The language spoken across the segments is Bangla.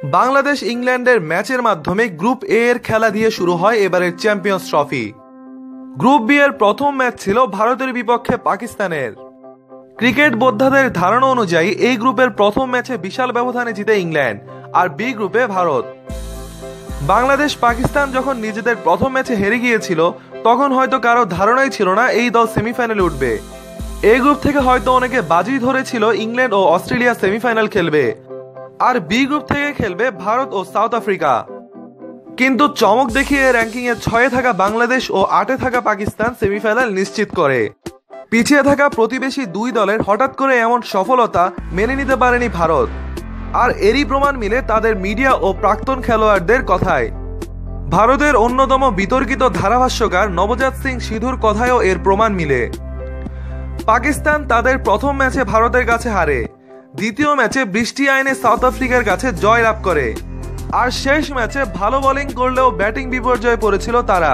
বাংলাদেশ ইংল্যান্ডের ম্যাচের মাধ্যমে গ্রুপ এ এর খেলা দিয়ে শুরু হয় এবারের চ্যাম্পিয়ন্স ট্রফি। গ্রুপ বি এর প্রথম ম্যাচ ছিল ভারতের বিপক্ষে পাকিস্তানের। ক্রিকেট বোদ্ধাদের ধারণা অনুযায়ী এই গ্রুপের প্রথম ম্যাচে বিশাল ব্যবধানে জিতে ইংল্যান্ড, আর বি গ্রুপে ভারত। বাংলাদেশ পাকিস্তান যখন নিজেদের প্রথম ম্যাচে হেরে গিয়েছিল তখন হয়তো কারো ধারণাই ছিল না এই দল সেমিফাইনালে উঠবে। এই গ্রুপ থেকে হয়তো অনেকে বাজি ধরেছিল ইংল্যান্ড ও অস্ট্রেলিয়া সেমিফাইনাল খেলবে, আর বি গ্রুপ থেকে খেলবে ভারত ও সাউথ আফ্রিকা। কিন্তু চমক দেখিয়ে র্যাঙ্কিং এ 6-এ থাকা বাংলাদেশ ও 8-এ থাকা পাকিস্তান সেমিফাইনাল নিশ্চিত করে। পিছিয়ে থাকা প্রতিবেশী দুই দলের হঠাৎ করে এমন সফলতা মেনে নিতে পারেনি ভারত, আর এরই প্রমাণ মিলে তাদের মিডিয়া ও প্রাক্তন খেলোয়াড়দের কথায়। ভারতের অন্যতম বিতর্কিত ধারাভাষ্যকার নবজাত সিং সিধুর কথায়ও এর প্রমাণ মিলে। পাকিস্তান তাদের প্রথম ম্যাচে ভারতের কাছে হারে, দ্বিতীয় ম্যাচে বৃষ্টি আইনে সাউথ আফ্রিকার কাছে জয় লাভ করে, আর শেষ ম্যাচে ভালো বোলিং করলেও ব্যাটিং বিপর্যয়ে পড়েছিল তারা।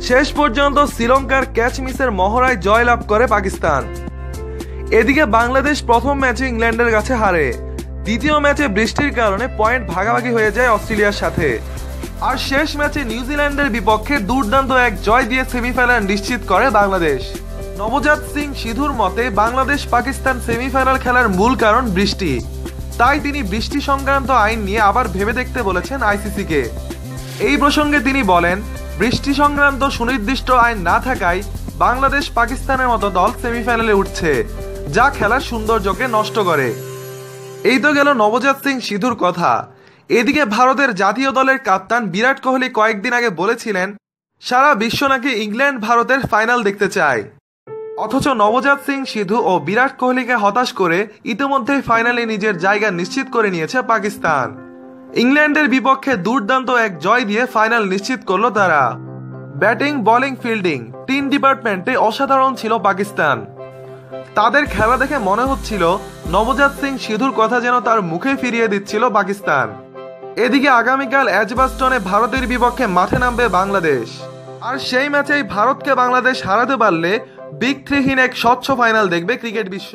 শেষ পর্যন্ত শ্রীলঙ্কার ক্যাচ মিসের মহড়ায় জয় লাভ করে পাকিস্তান। এদিকে বাংলাদেশ প্রথম ম্যাচে ইংল্যান্ডের কাছে হারে, দ্বিতীয় ম্যাচে বৃষ্টির কারণে পয়েন্ট ভাগাভাগি হয়ে যায় অস্ট্রেলিয়ার সাথে, আর শেষ ম্যাচে নিউজিল্যান্ডের বিপক্ষে দুর্দান্ত এক জয় দিয়ে সেমিফাইনাল নিশ্চিত করে বাংলাদেশ। নবজাত সিং সিধুর মতে বাংলাদেশ পাকিস্তান সেমিফাইনাল খেলার মূল কারণ বৃষ্টি, তাই তিনি বৃষ্টি সংক্রান্ত আইন নিয়ে আবার ভেবে দেখতে বলেছেন আইসিসিকে। এই প্রসঙ্গে তিনি বলেন, বৃষ্টি সংক্রান্ত সুনির্দিষ্ট আইন না থাকায় বাংলাদেশ পাকিস্তানের মতো দল সেমিফাইনালে উঠছে, যা খেলার সৌন্দর্যকে নষ্ট করে। এই তো গেল নবজাত সিং সিধুর কথা। এদিকে ভারতের জাতীয় দলের কাপ্তান বিরাট কোহলি কয়েকদিন আগে বলেছিলেন সারা বিশ্ব নাকি ইংল্যান্ড ভারতের ফাইনাল দেখতে চায়, অথচ নবজাত সিং সিধু ও বিরাট কোহলিকে হতাশ করে ইতিমধ্যেই ফাইনালে নিজের জায়গা নিশ্চিত করে নিয়েছে পাকিস্তান। ইংল্যান্ডের বিপক্ষে দুর্দান্ত এক জয় দিয়ে ফাইনাল নিশ্চিত করলো তারা। ব্যাটিং, বোলিং, ফিল্ডিং তিন ডিপার্টমেন্টে অসাধারণ ছিল পাকিস্তান। তাদের খেলা দেখে মনে হচ্ছিল নবজাত সিং সিধুর কথা যেন তার মুখে ফিরিয়ে দিচ্ছিল পাকিস্তান। এদিকে আগামীকাল এজবাস্টনে ভারতের বিপক্ষে মাঠে নামবে বাংলাদেশ, আর সেই ম্যাচেই ভারতকে বাংলাদেশ হারাতে পারলে বিগ থ্রিহীন এক স্বচ্ছ ফাইনাল দেখবে ক্রিকেট বিশ্ব।